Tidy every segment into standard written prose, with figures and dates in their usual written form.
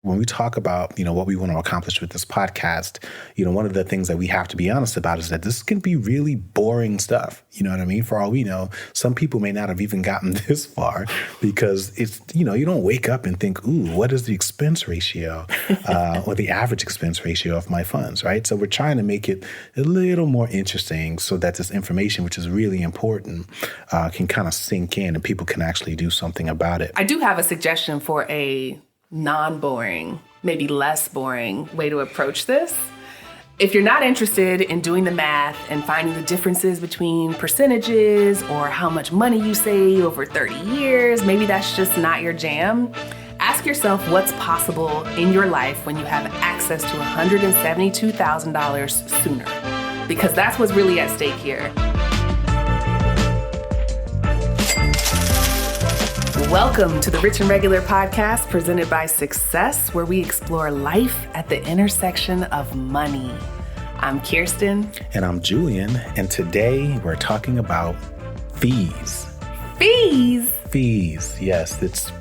when we talk about, what we want to accomplish with this podcast, one of the things that we have to be honest about is that this can be really boring stuff. You know what I mean? For all we know, some people may not have even gotten this far because it's, you don't wake up and think, ooh, what is the expense ratio or the average expense ratio of my funds, right? So we're trying to make it a little more interesting so that this information, which is really important, can kind of sink in and people can actually do something about it. I do have a suggestion for a non-boring, maybe less boring way to approach this. If you're not interested in doing the math and finding the differences between percentages or how much money you save over 30 years, maybe that's just not your jam. Ask yourself what's possible in your life when you have access to $172,000 sooner, because that's what's really at stake here. Welcome to the Rich and Regular podcast presented by Success, where we explore life at the intersection of money. I'm Kirsten. And I'm Julian. And today we're talking about fees. Fees? Fees, yes. It's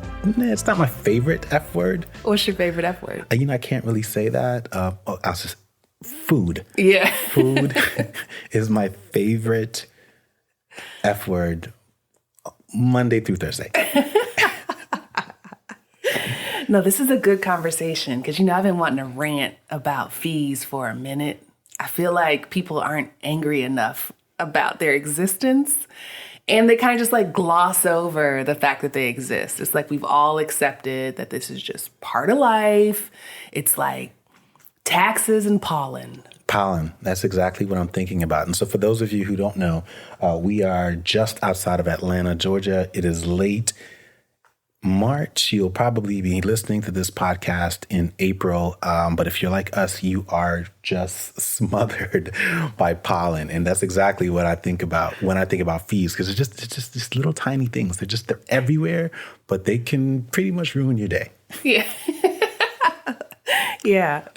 not my favorite F word. What's your favorite F word? I can't really say that. I'll just, food. Yeah. Food is my favorite F word Monday through Thursday. No, this is a good conversation because, I've been wanting to rant about fees for a minute. I feel like people aren't angry enough about their existence, and they kind of just gloss over the fact that they exist. It's like we've all accepted that this is just part of life. It's like taxes and pollen. Pollen. That's exactly what I'm thinking about. And so for those of you who don't know, we are just outside of Atlanta, Georgia. It is late March. You'll probably be listening to this podcast in April. But if you're like us, you are just smothered by pollen. And that's exactly what I think about when I think about fees, because it's just these little tiny things. They're everywhere, but they can pretty much ruin your day. Yeah. Yeah.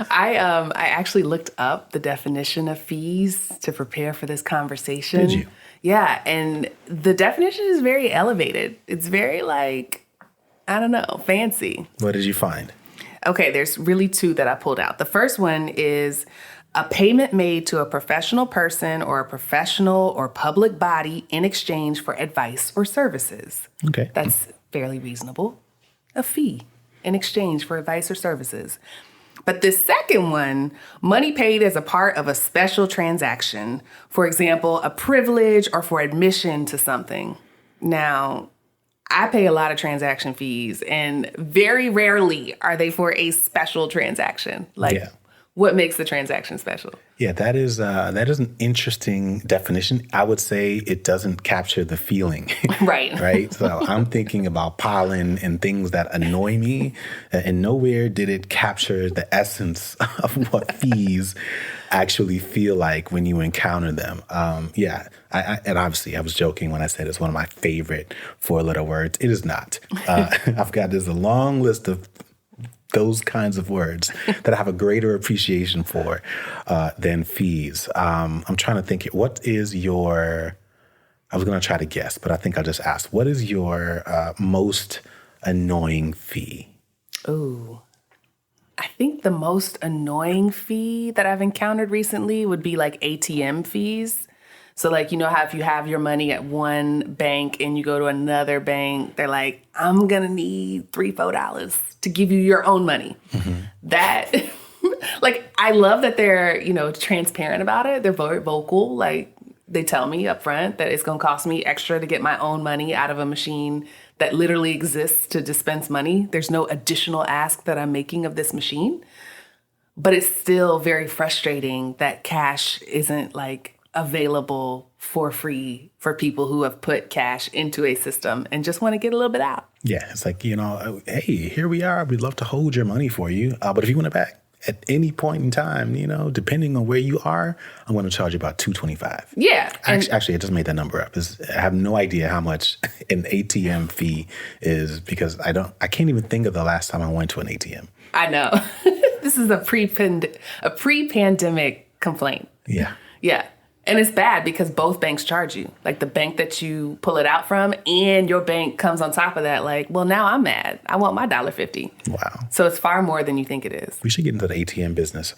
I actually looked up the definition of fees to prepare for this conversation. Did you? Yeah. And the definition is very elevated. It's very fancy. What did you find? Okay, there's really two that I pulled out. The first one is a payment made to a professional person or a professional or public body in exchange for advice or services. Okay. That's fairly reasonable. A fee in exchange for advice or services. But this second one, money paid as a part of a special transaction. For example, a privilege or for admission to something. Now, I pay a lot of transaction fees, and very rarely are they for a special transaction. What makes the transaction special? Yeah, that is an interesting definition. I would say it doesn't capture the feeling. Right. Right? So I'm thinking about pollen and things that annoy me, and nowhere did it capture the essence of what fees actually feel like when you encounter them. And obviously I was joking when I said it's one of my favorite four-letter words. It is not. There's a long list of those kinds of words that I have a greater appreciation for than fees. I'm trying to think, I was going to try to guess, but I think I'll just ask, what is your most annoying fee? Ooh, I think the most annoying fee that I've encountered recently would be ATM fees. So how if you have your money at one bank and you go to another bank, they're like, I'm going to need $3-4 to give you your own money. Mm-hmm. That, I love that they're, transparent about it. They're very vocal. They tell me up front that it's going to cost me extra to get my own money out of a machine that literally exists to dispense money. There's no additional ask that I'm making of this machine. But it's still very frustrating that cash isn't available for free for people who have put cash into a system and just want to get a little bit out. Yeah, it's hey, here we are. We'd love to hold your money for you. But if you want it back at any point in time, depending on where you are, I'm going to charge you about $2.25. Yeah. Actually, I just made that number up. I have no idea how much an ATM fee is because I can't even think of the last time I went to an ATM. I know. This is a pre-pandemic complaint. Yeah. Yeah. And it's bad because both banks charge you. Like the bank that you pull it out from and your bank comes on top of that. Like, well, now I'm mad. I want my $1.50. Wow. So it's far more than you think it is. We should get into the ATM business.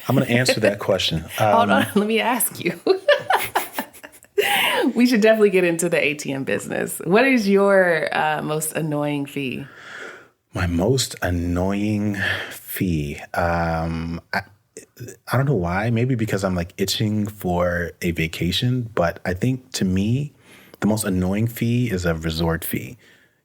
I'm going to answer that question. Hold on. Let me ask you. We should definitely get into the ATM business. What is your most annoying fee? My most annoying fee. I don't know why. Maybe because I'm like itching for a vacation. But I think to me, the most annoying fee is a resort fee.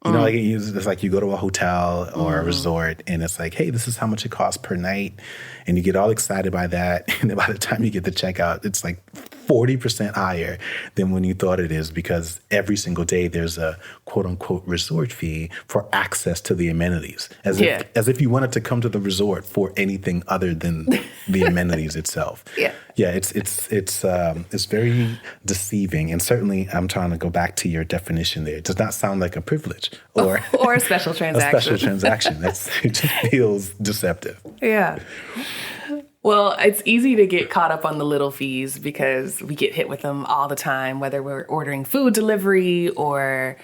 You know, like it's like you go to a hotel or a resort and it's like, hey, this is how much it costs per night. And you get all excited by that. And by the time you get the checkout, it's like 40% higher than when you thought it is, because every single day there's a quote unquote resort fee for access to the amenities. As if you wanted to come to the resort for anything other than the amenities itself. Yeah, it's very deceiving. And certainly I'm trying to go back to your definition there. It does not sound like a privilege or a special transaction. A special transaction. It just feels deceptive. Yeah. Well, it's easy to get caught up on the little fees because we get hit with them all the time, whether we're ordering food delivery or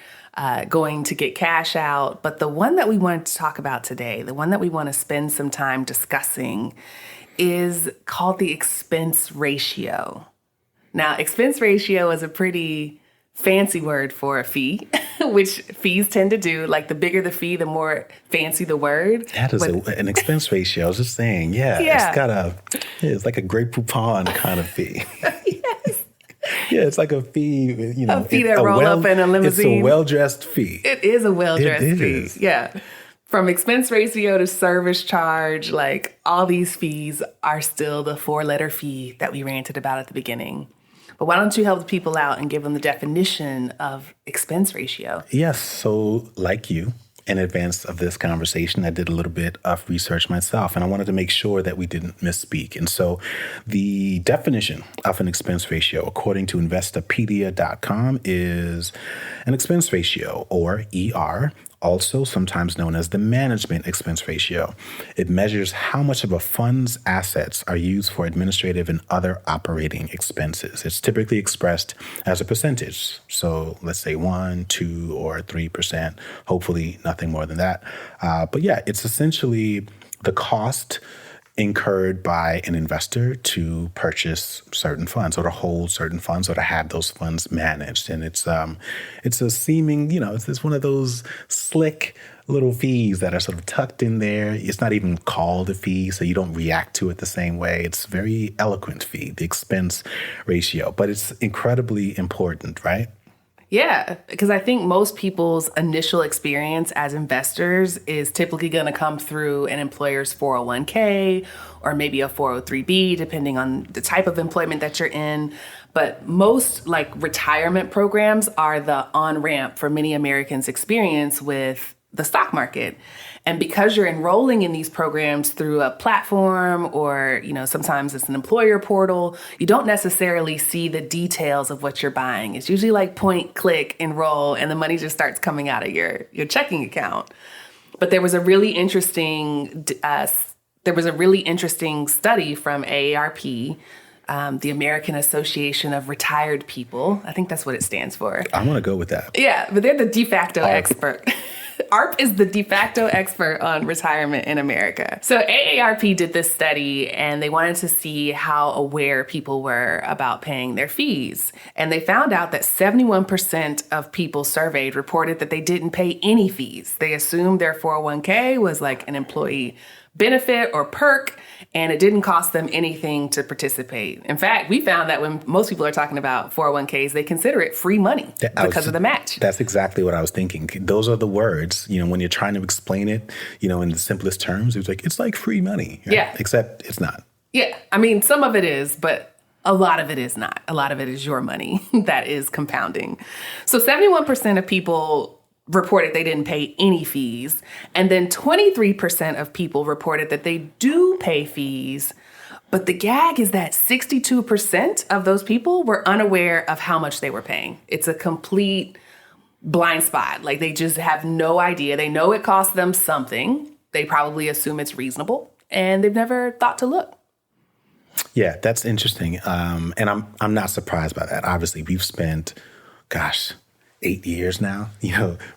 going to get cash out. But the one that we wanted to talk about today, the one that we want to spend some time discussing, is called the expense ratio. Now, expense ratio is a pretty fancy word for a fee, which fees tend to do. Like the bigger the fee, the more fancy the word. That is an expense ratio. I was just saying, it's like a Grey Poupon kind of fee. Yes. Yeah, it's like a fee, a fee that roll up in a limousine. It's a well-dressed fee. It is a well-dressed fee. Yeah. From expense ratio to service charge, like all these fees are still the 4-letter fee that we ranted about at the beginning. But why don't you help the people out and give them the definition of expense ratio? Yes. So like you, in advance of this conversation, I did a little bit of research myself, and I wanted to make sure that we didn't misspeak. And so the definition of an expense ratio, according to Investopedia.com, is an expense ratio, or ER, also sometimes known as the management expense ratio. It measures how much of a fund's assets are used for administrative and other operating expenses. It's typically expressed as a percentage. So let's say 1, 2, or 3%, hopefully nothing more than that. But yeah, it's essentially the cost incurred by an investor to purchase certain funds or to hold certain funds or to have those funds managed. And it's a seeming, it's one of those slick little fees that are sort of tucked in there. It's not even called a fee, so you don't react to it the same way. It's a very eloquent fee, the expense ratio, but it's incredibly important, right? Yeah, because I think most people's initial experience as investors is typically going to come through an employer's 401k or maybe a 403b, depending on the type of employment that you're in. But most retirement programs are the on-ramp for many Americans' experience with the stock market. And because you're enrolling in these programs through a platform or, sometimes it's an employer portal, you don't necessarily see the details of what you're buying. It's usually like point, click, enroll, and the money just starts coming out of your checking account. But there was a really interesting study from AARP, the American Association of Retired People. I think that's what it stands for. I want to go with that. Yeah, but they're the de facto expert. AARP is the de facto expert on retirement in America. So AARP did this study and they wanted to see how aware people were about paying their fees. And they found out that 71% of people surveyed reported that they didn't pay any fees. They assumed their 401k was like an employee benefit or perk, and it didn't cost them anything to participate. In fact, we found that when most people are talking about 401ks, they consider it free money because of the match. That's exactly what I was thinking. Those are the words, when you're trying to explain it, in the simplest terms, it's like free money. Right? Yeah. Except it's not. Yeah. I mean, some of it is, but a lot of it is not. A lot of it is your money that is compounding. So 71% of people reported they didn't pay any fees. And then 23% of people reported that they do pay fees. But the gag is that 62% of those people were unaware of how much they were paying. It's a complete blind spot. Like they just have no idea. They know it costs them something. They probably assume it's reasonable and they've never thought to look. Yeah, that's interesting. And I'm not surprised by that. Obviously, we've spent, gosh, 8 years now,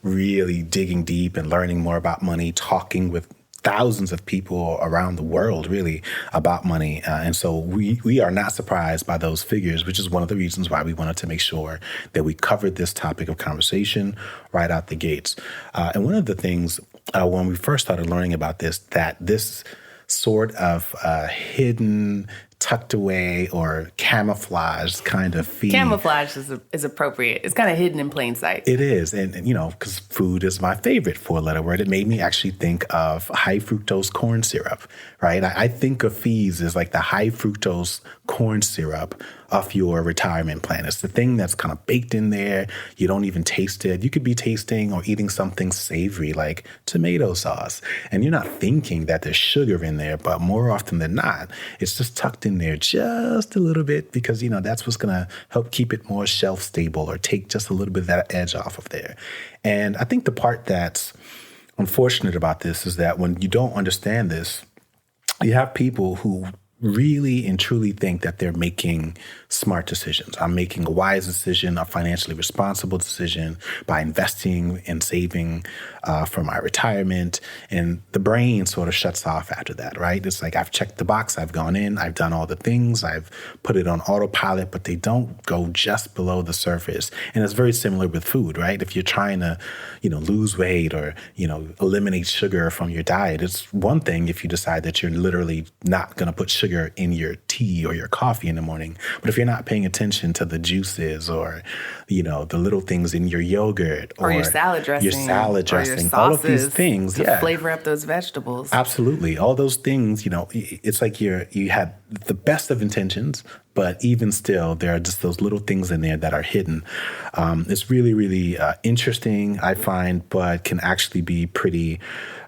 really digging deep and learning more about money, talking with thousands of people around the world, really, about money. And so we are not surprised by those figures, which is one of the reasons why we wanted to make sure that we covered this topic of conversation right out the gates. And one of the things when we first started learning about this, that this sort of hidden, tucked away, or camouflaged kind of fee. Camouflage is appropriate. It's kind of hidden in plain sight. It is. And because food is my favorite four-letter word, it made me actually think of high fructose corn syrup, right? I think of fees as like the high fructose corn syrup of your retirement plan. It's the thing that's kind of baked in there. You don't even taste it. You could be tasting or eating something savory like tomato sauce, and you're not thinking that there's sugar in there, but more often than not, it's just tucked in there just a little bit because, that's what's going to help keep it more shelf stable or take just a little bit of that edge off of there. And I think the part that's unfortunate about this is that when you don't understand this, you have people who really and truly think that they're making smart decisions. I'm making a wise decision, a financially responsible decision by investing and saving for my retirement. And the brain sort of shuts off after that, right? It's like I've checked the box, I've gone in, I've done all the things, I've put it on autopilot, but they don't go just below the surface. And it's very similar with food, right? If you're trying to, lose weight or, eliminate sugar from your diet, it's one thing if you decide that you're literally not going to put sugar in your tea or your coffee in the morning. But if you're not paying attention to the juices or, the little things in your yogurt or your salad dressing, or your sauces, all of these things, to flavor up those vegetables. Absolutely. All those things, it's like you had the best of intentions, but even still, there are just those little things in there that are hidden. It's really, really interesting, I find, but can actually be pretty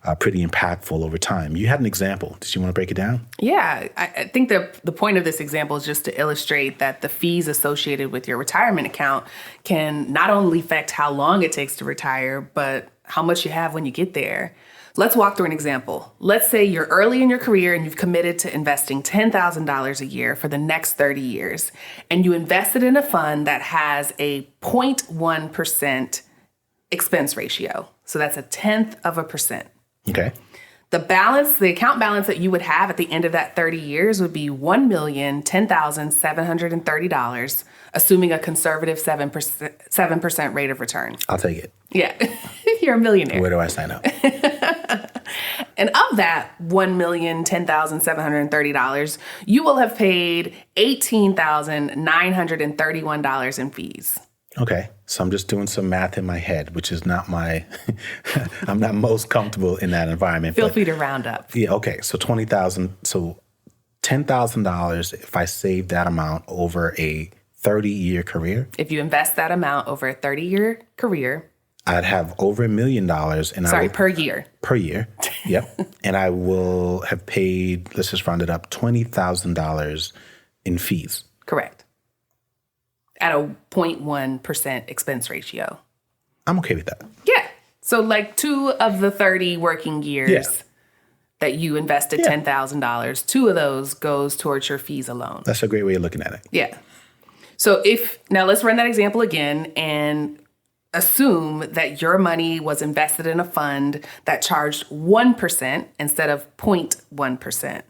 impactful over time. You had an example. Did you want to break it down? Yeah. I think the point of this example is just to illustrate that the fees associated with your retirement account can not only affect how long it takes to retire, but how much you have when you get there. Let's walk through an example. Let's say you're early in your career and you've committed to investing $10,000 a year for the next 30 years, and you invested in a fund that has a 0.1% expense ratio. So that's 1/10%. Okay. The account balance that you would have at the end of that 30 years would be $1,010,730, assuming a conservative 7% rate of return. I'll take it. Yeah, you're a millionaire. Where do I sign up? And of that $1,010,730, you will have paid $18,931 in fees. Okay. So I'm just doing some math in my head, which is not I'm not most comfortable in that environment. Feel free to round up. Yeah. Okay. So $20,000. So $10,000 if I save that amount over a 30-year career. If you invest that amount over a 30-year career, I'd have over $1 million. Per year. Per year. Yep. And I will have paid, let's just round it up, $20,000 in fees. Correct. At a 0.1% expense ratio. I'm okay with that. Yeah. So like 2 of the 30 working years that you invested $10,000, 2 of those goes towards your fees alone. That's a great way of looking at it. Yeah. So now let's run that example again and assume that your money was invested in a fund that charged 1% instead of 0.1%.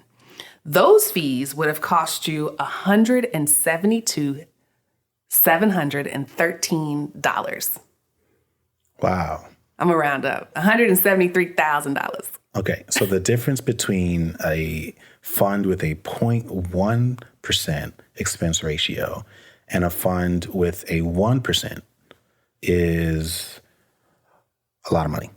Those fees would have cost you $172,713. Wow. I'm going to round up. $173,000. Okay. So the difference between a fund with a 0.1% expense ratio and a fund with a 1% is a lot of money.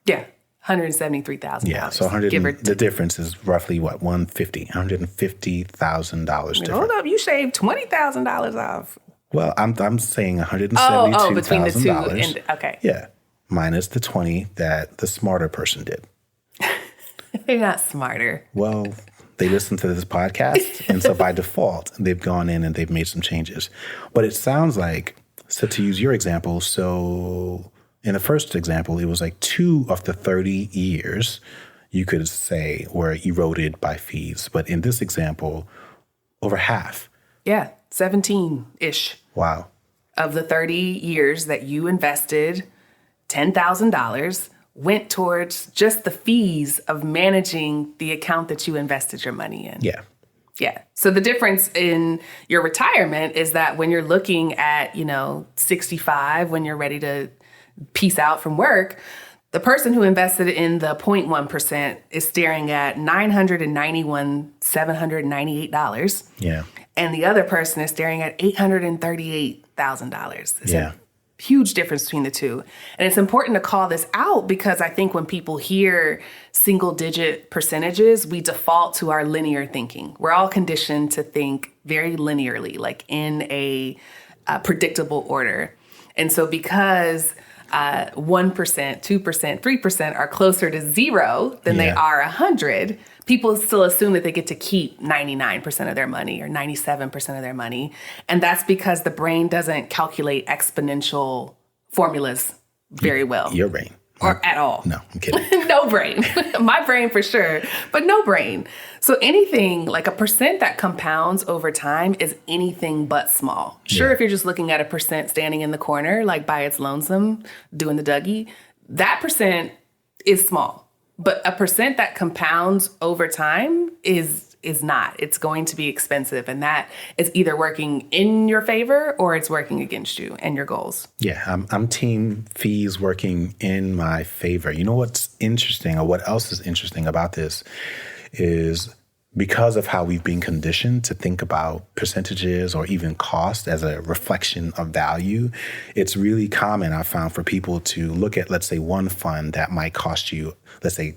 Yeah. $173,000. Yeah. So the difference is roughly what? $150,000 difference. Hold up. You shaved $20,000 off. Well, I'm saying $172,000. Oh, between the two. Okay. Yeah. Minus the 20 that the smarter person did. They're not smarter. Well, they listen to this podcast, and so by default, they've gone in and they've made some changes. But it sounds like, so to use your example, so in the first example, it was like 2 of the 30 years you could say were eroded by fees. But in this example, Over half. Yeah, 17-ish. Wow. Of the 30 years that you invested $10,000 went towards just the fees of managing the account that you invested your money in. Yeah. Yeah. So the difference in your retirement is that when you're looking at, 65, when you're ready to peace out from work, the person who invested in the 0.1% is staring at $991,798. Yeah. And the other person is staring at $838,000. It's Yeah. a huge difference between the two. And it's important to call this out because I think when people hear single digit percentages, we default to our linear thinking. We're all conditioned to think very linearly, like in a predictable order. And so because 1%, 2%, 3% are closer to zero than they are 100, people still assume that they get to keep 99% of their money or 97% of their money. And that's because the brain doesn't calculate exponential formulas very well. Your brain. Or at all. No, I'm kidding. No brain. My brain for sure, but no brain. So anything like a percent that compounds over time is anything but small. Sure, if you're just looking at a percent standing in the corner, like by its lonesome, doing the Dougie, that percent is small. But a percent that compounds over time is not. It's going to be expensive. And that is either working in your favor or it's working against you and your goals. Yeah, I'm team fees working in my favor. You know what's interesting, or what else is interesting about this is because of how we've been conditioned to think about percentages or even cost as a reflection of value, it's really common, I found, for people to look at, let's say, one fund that might cost you, let's say,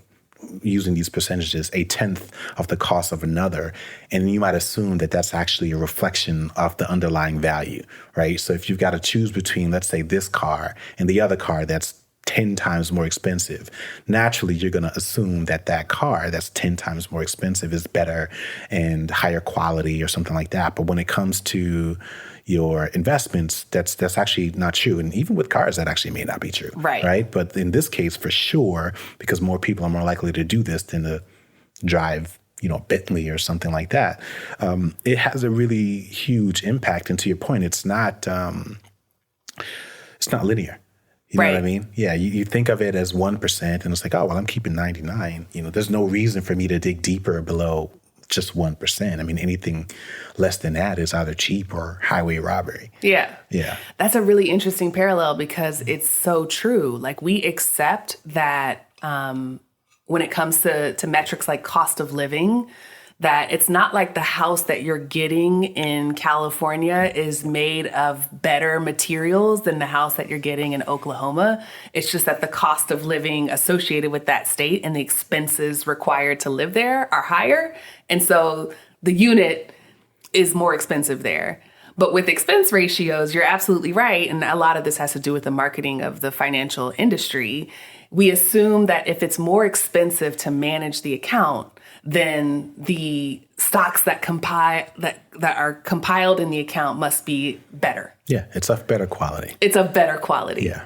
using these percentages, 1/10 of the cost of another. And you might assume that that's actually a reflection of the underlying value, right? So if you've got to choose between, let's say, this car and the other car that's 10 times more expensive, naturally you're going to assume that that car that's 10 times more expensive is better and higher quality or something like that. But when it comes to your investments, that's actually not true. And even with cars, that actually may not be true. Right. But in this case, for sure, because more people are more likely to do this than to drive, Bentley or something like that, it has a really huge impact. And to your point, it's not linear. You know what I mean? Yeah, you think of it as 1%, and it's like, oh, well, I'm keeping 99. There's no reason for me to dig deeper below just 1%. I mean, anything less than that is either cheap or highway robbery. Yeah. Yeah. That's a really interesting parallel because it's so true. Like, we accept that when it comes to metrics like cost of living, that it's not like the house that you're getting in California is made of better materials than the house that you're getting in Oklahoma. It's just that the cost of living associated with that state and the expenses required to live there are higher. And so the unit is more expensive there. But with expense ratios, you're absolutely right. And a lot of this has to do with the marketing of the financial industry. We assume that if it's more expensive to manage the account, then the stocks that are compiled in the account must be better. Yeah, it's of better quality. It's of better quality. Yeah,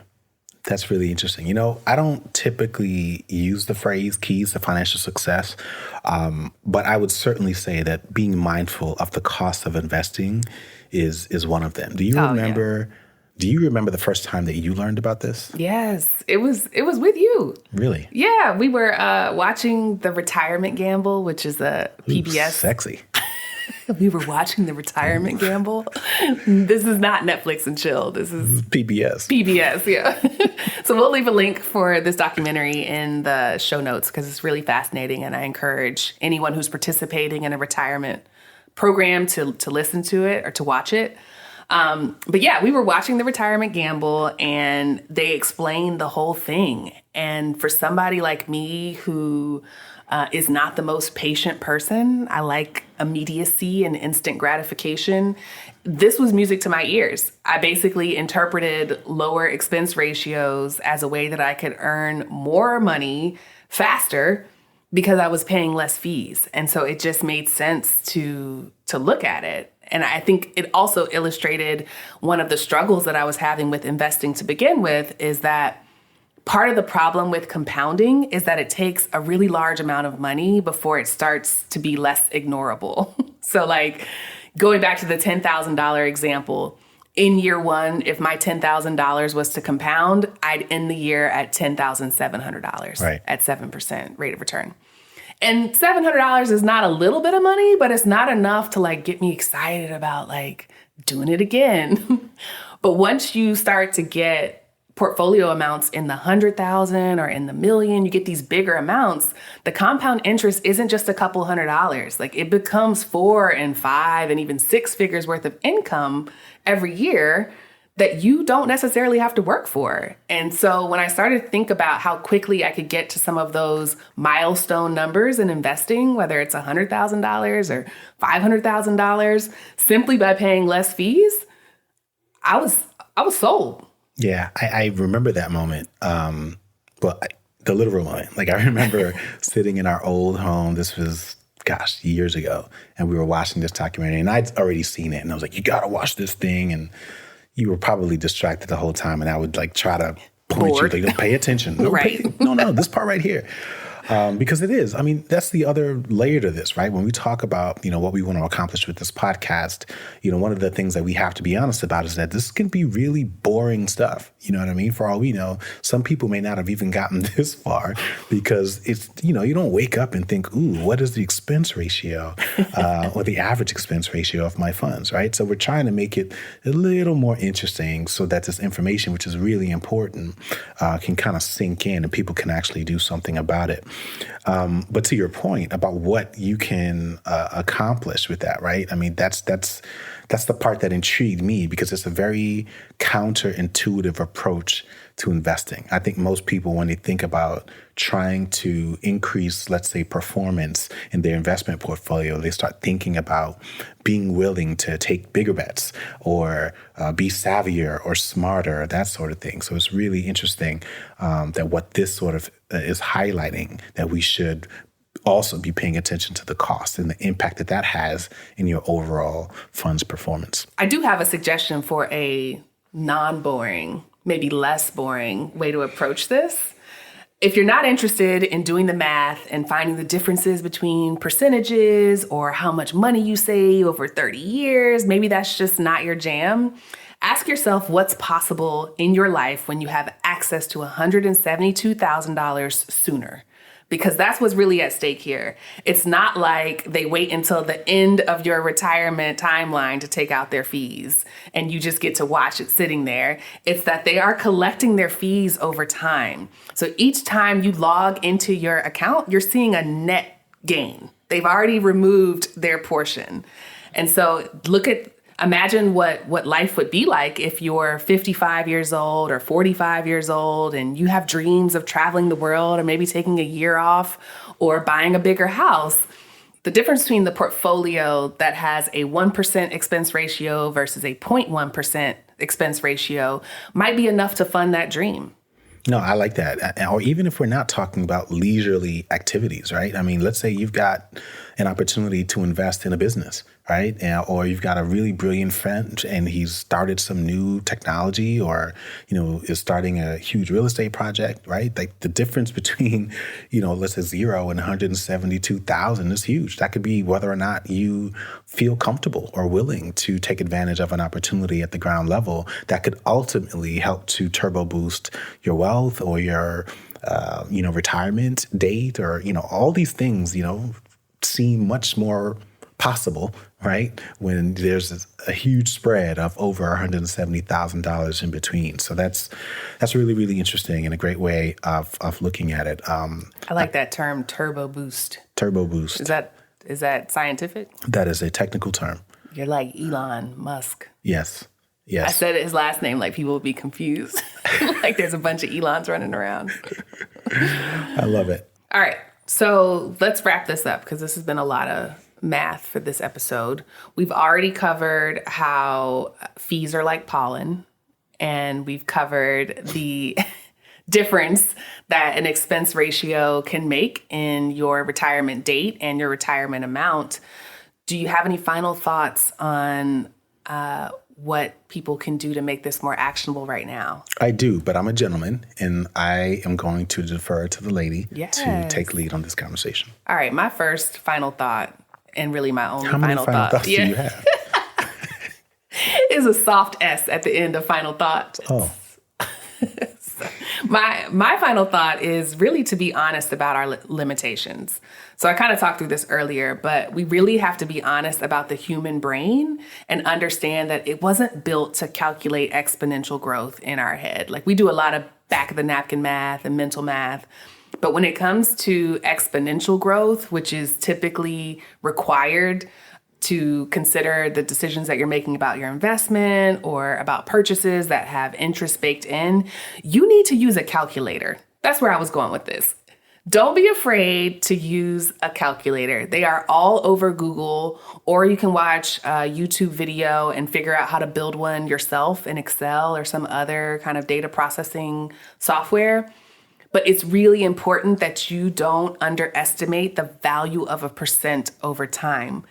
that's really interesting. I don't typically use the phrase keys to financial success, but I would certainly say that being mindful of the cost of investing is one of them. Do you remember? Do you remember the first time that you learned about this? Yes, it was with you. Really? Yeah, we were watching The Retirement Gamble, which is a PBS. Ooh, sexy. We were watching The Retirement Gamble. This is not Netflix and chill. This is PBS. PBS, yeah. So we'll leave a link for this documentary in the show notes because it's really fascinating, and I encourage anyone who's participating in a retirement program to listen to it or to watch it. But yeah, we were watching The Retirement Gamble and they explained the whole thing. And for somebody like me who is not the most patient person, I like immediacy and instant gratification. This was music to my ears. I basically interpreted lower expense ratios as a way that I could earn more money faster because I was paying less fees. And so it just made sense to look at it. And I think it also illustrated one of the struggles that I was having with investing to begin with, is that part of the problem with compounding is that it takes a really large amount of money before it starts to be less ignorable. So like going back to the $10,000 example, in year one, if my $10,000 was to compound, I'd end the year at $10,700 Right. at 7% rate of return. And $700 is not a little bit of money, but it's not enough to like get me excited about like doing it again. But once you start to get portfolio amounts in the 100,000 or in the million, you get these bigger amounts, the compound interest isn't just a couple $100. Like it becomes 4 and 5 and even 6 figures worth of income every year that you don't necessarily have to work for. And so when I started to think about how quickly I could get to some of those milestone numbers in investing, whether it's $100,000 or $500,000, simply by paying less fees, I was sold. Yeah, I remember that moment. The literal moment. Like I remember sitting in our old home. This was, years ago. And we were watching this documentary and I'd already seen it. And I was like, you got to watch this thing. And you were probably distracted the whole time. And I would like try to point Bored. you, like, pay attention. No, Right. No, this part right here. Because it is. I mean, that's the other layer to this, right? When we talk about, what we want to accomplish with this podcast, one of the things that we have to be honest about is that this can be really boring stuff. You know what I mean? For all we know, some people may not have even gotten this far because it's, you don't wake up and think, ooh, what is the expense ratio or the average expense ratio of my funds, right? So we're trying to make it a little more interesting so that this information, which is really important, can kind of sink in and people can actually do something about it. But to your point about what you can accomplish with that, right? I mean, that's the part that intrigued me because it's a very counterintuitive approach to investing. I think most people, when they think about trying to increase, let's say, performance in their investment portfolio, they start thinking about being willing to take bigger bets or be savvier or smarter, that sort of thing. So it's really interesting that what this sort of is highlighting, that we should also be paying attention to the cost and the impact that that has in your overall fund's performance. I do have a suggestion for a non-boring, maybe less boring way to approach this. If you're not interested in doing the math and finding the differences between percentages or how much money you save over 30 years, maybe that's just not your jam. Ask yourself what's possible in your life when you have access to $172,000 sooner. Because that's what's really at stake here. It's not like they wait until the end of your retirement timeline to take out their fees and you just get to watch it sitting there. It's that they are collecting their fees over time. So each time you log into your account, you're seeing a net gain. They've already removed their portion. And so imagine what life would be like if you're 55 years old or 45 years old and you have dreams of traveling the world or maybe taking a year off or buying a bigger house. The difference between the portfolio that has a 1% expense ratio versus a 0.1% expense ratio might be enough to fund that dream. No, I like that. Or even if we're not talking about leisurely activities, right? I mean, let's say you've got an opportunity to invest in a business, right? Or you've got a really brilliant friend and he's started some new technology or, is starting a huge real estate project, right? Like the difference between, let's say 0 and 172,000 is huge. That could be whether or not you feel comfortable or willing to take advantage of an opportunity at the ground level that could ultimately help to turbo boost your wealth or your, retirement date or, all these things, seem much more possible, right? When there's a huge spread of over $170,000 in between. So that's really, really interesting and a great way of looking at it. I like that term, turbo boost. Turbo boost. Is that scientific? That is a technical term. You're like Elon Musk. Yes. I said his last name like people would be confused. Like there's a bunch of Elons running around. I love it. All right. So let's wrap this up because this has been a lot of math for this episode. We've already covered how fees are like pollen, and we've covered the difference that an expense ratio can make in your retirement date and your retirement amount. Do you have any final thoughts on what people can do to make this more actionable right now? I do, but I'm a gentleman, and I am going to defer to the lady to take lead on this conversation. All right, my first final thought and really my only How many final final thought. thoughts do you have? Is a soft S at the end of final thought. Oh, My final thought is really to be honest about our limitations. So I kind of talked through this earlier, but we really have to be honest about the human brain and understand that it wasn't built to calculate exponential growth in our head. Like we do a lot of back of the napkin math and mental math. But when it comes to exponential growth, which is typically required to consider the decisions that you're making about your investment or about purchases that have interest baked in, you need to use a calculator. That's where I was going with this. Don't be afraid to use a calculator. They are all over Google, or you can watch a YouTube video and figure out how to build one yourself in Excel or some other kind of data processing software. But it's really important that you don't underestimate the value of a percent over time.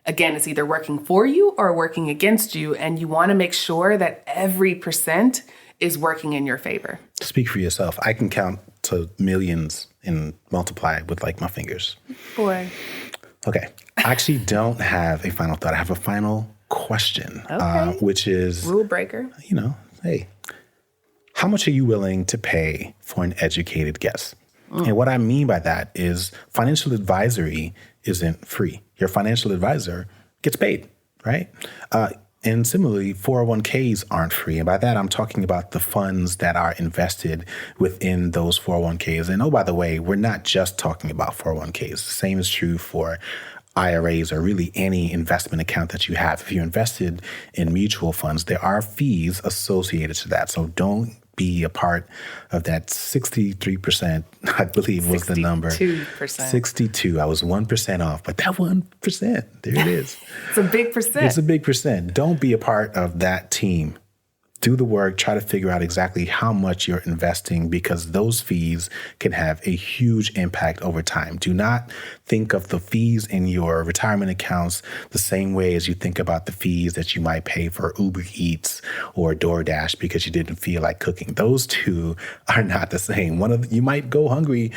Again, it's either working for you or working against you, and you want to make sure that every percent is working in your favor. Speak for yourself. I can count to millions and multiply with like my fingers. Boy. Okay. I actually don't have a final thought. I have a final question, which is rule breaker. Hey, how much are you willing to pay for an educated guess? And what I mean by that is financial advisory isn't free. Your financial advisor gets paid, right? And similarly, 401ks aren't free. And by that, I'm talking about the funds that are invested within those 401ks. And oh, by the way, we're not just talking about 401ks. The same is true for IRAs or really any investment account that you have. If you invested in mutual funds, there are fees associated to that. So don't be a part of that 63%, I believe was the number. 62%. 62. I was 1% off, but that 1%, there it is. It's a big percent. It's a big percent. Don't be a part of that team. Do the work, try to figure out exactly how much you're investing because those fees can have a huge impact over time. Do not think of the fees in your retirement accounts the same way as you think about the fees that you might pay for Uber Eats or DoorDash because you didn't feel like cooking. Those two are not the same. You might go hungry,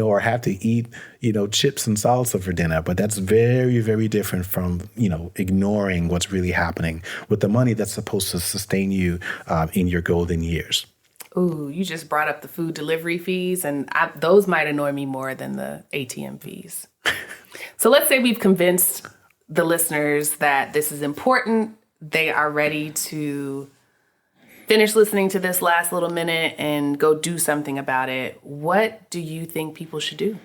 or have to eat, chips and salsa for dinner, but that's very, very different from, ignoring what's really happening with the money that's supposed to sustain you in your golden years. Ooh, you just brought up the food delivery fees, and those might annoy me more than the ATM fees. So let's say we've convinced the listeners that this is important. They are ready to finish listening to this last little minute and go do something about it. What do you think people should do?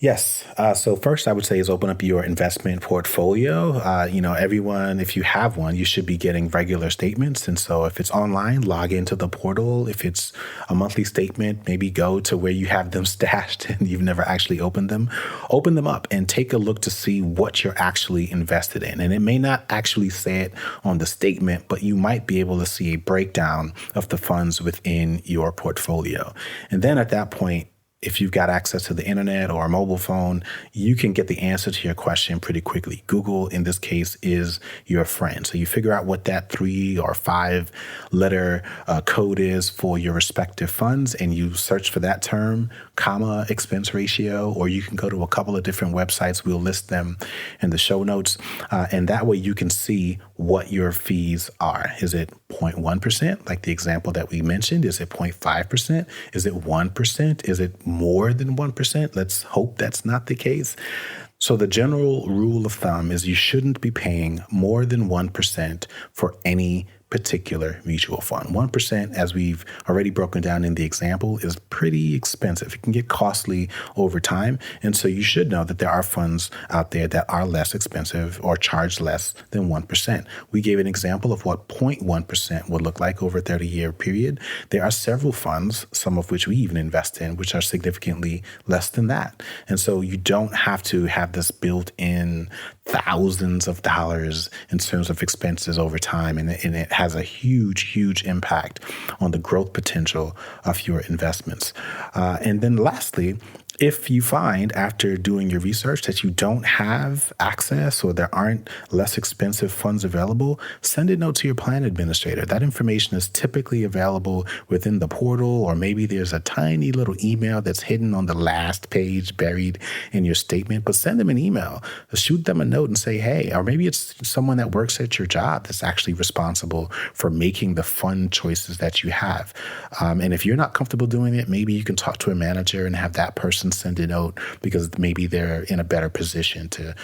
Yes. So first I would say is open up your investment portfolio. Everyone, if you have one, you should be getting regular statements. And so if it's online, log into the portal. If it's a monthly statement, maybe go to where you have them stashed and you've never actually opened them. Open them up and take a look to see what you're actually invested in. And it may not actually say it on the statement, but you might be able to see a breakdown of the funds within your portfolio. And then at that point, if you've got access to the internet or a mobile phone, you can get the answer to your question pretty quickly. Google, in this case, is your friend. So you figure out what that 3 or 5 letter code is for your respective funds, and you search for that term, comma, expense ratio, or you can go to a couple of different websites. We'll list them in the show notes. And that way you can see what your fees are. Is it 0.1%, like the example that we mentioned? Is it 0.5%? Is it 1%? Is it more than 1%? Let's hope that's not the case. So the general rule of thumb is you shouldn't be paying more than 1% for any particular mutual fund. 1%, as we've already broken down in the example, is pretty expensive. It can get costly over time. And so you should know that there are funds out there that are less expensive or charge less than 1%. We gave an example of what 0.1% would look like over a 30-year period. There are several funds, some of which we even invest in, which are significantly less than that. And so you don't have to have this built in thousands of dollars in terms of expenses over time. And it has a huge, huge impact on the growth potential of your investments. And then lastly, If you find after doing your research that you don't have access or there aren't less expensive funds available, send a note to your plan administrator. That information is typically available within the portal, or maybe there's a tiny little email that's hidden on the last page buried in your statement. But send them an email, shoot them a note and say, hey, or maybe it's someone that works at your job that's actually responsible for making the fund choices that you have. And if you're not comfortable doing it, maybe you can talk to a manager and have that person send a note, because maybe they're in a better position to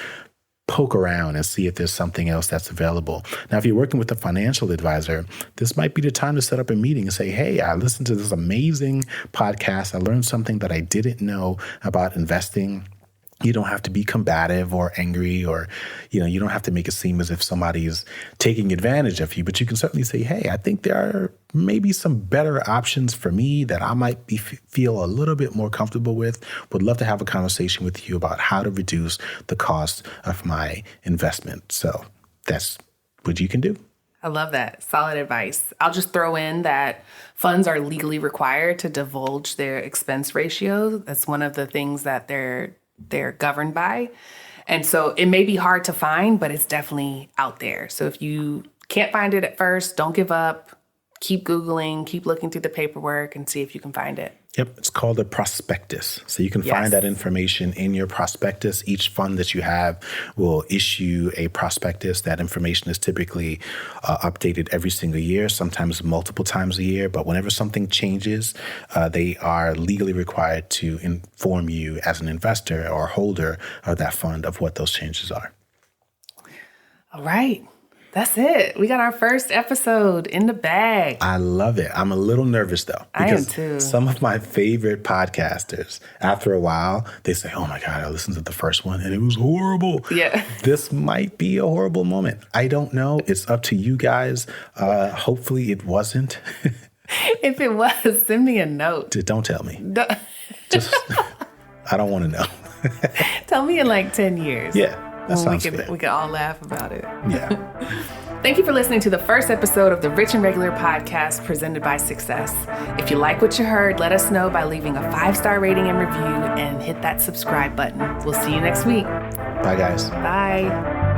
poke around and see if there's something else that's available. Now, if you're working with a financial advisor, this might be the time to set up a meeting and say, hey, I listened to this amazing podcast. I learned something that I didn't know about investing. You don't have to be combative or angry, or, you don't have to make it seem as if somebody's taking advantage of you, but you can certainly say, hey, I think there are maybe some better options for me that I might feel a little bit more comfortable with. Would love to have a conversation with you about how to reduce the cost of my investment. So that's what you can do. I love that. Solid advice. I'll just throw in that funds are legally required to divulge their expense ratio. That's one of the things that they're governed by. And so it may be hard to find, but it's definitely out there. So if you can't find it at first, don't give up. Keep Googling, keep looking through the paperwork and see if you can find it. Yep. It's called a prospectus. So you can find that information in your prospectus. Each fund that you have will issue a prospectus. That information is typically updated every single year, sometimes multiple times a year. But whenever something changes, they are legally required to inform you as an investor or holder of that fund of what those changes are. All right. That's it. We got our first episode in the bag. I love it. I'm a little nervous, though. I am too. Some of my favorite podcasters, after a while, they say, oh my God, I listened to the first one and it was horrible. Yeah. This might be a horrible moment. I don't know. It's up to you guys. Hopefully it wasn't. If it was, send me a note. Don't tell me. Just, I don't want to know. Tell me in like 10 years. Yeah. That sounds fair. We can all laugh about it. Yeah. Thank you for listening to the first episode of the Rich and Regular podcast presented by Success. If you like what you heard, let us know by leaving a 5-star rating and review and hit that subscribe button. We'll see you next week. Bye, guys. Bye.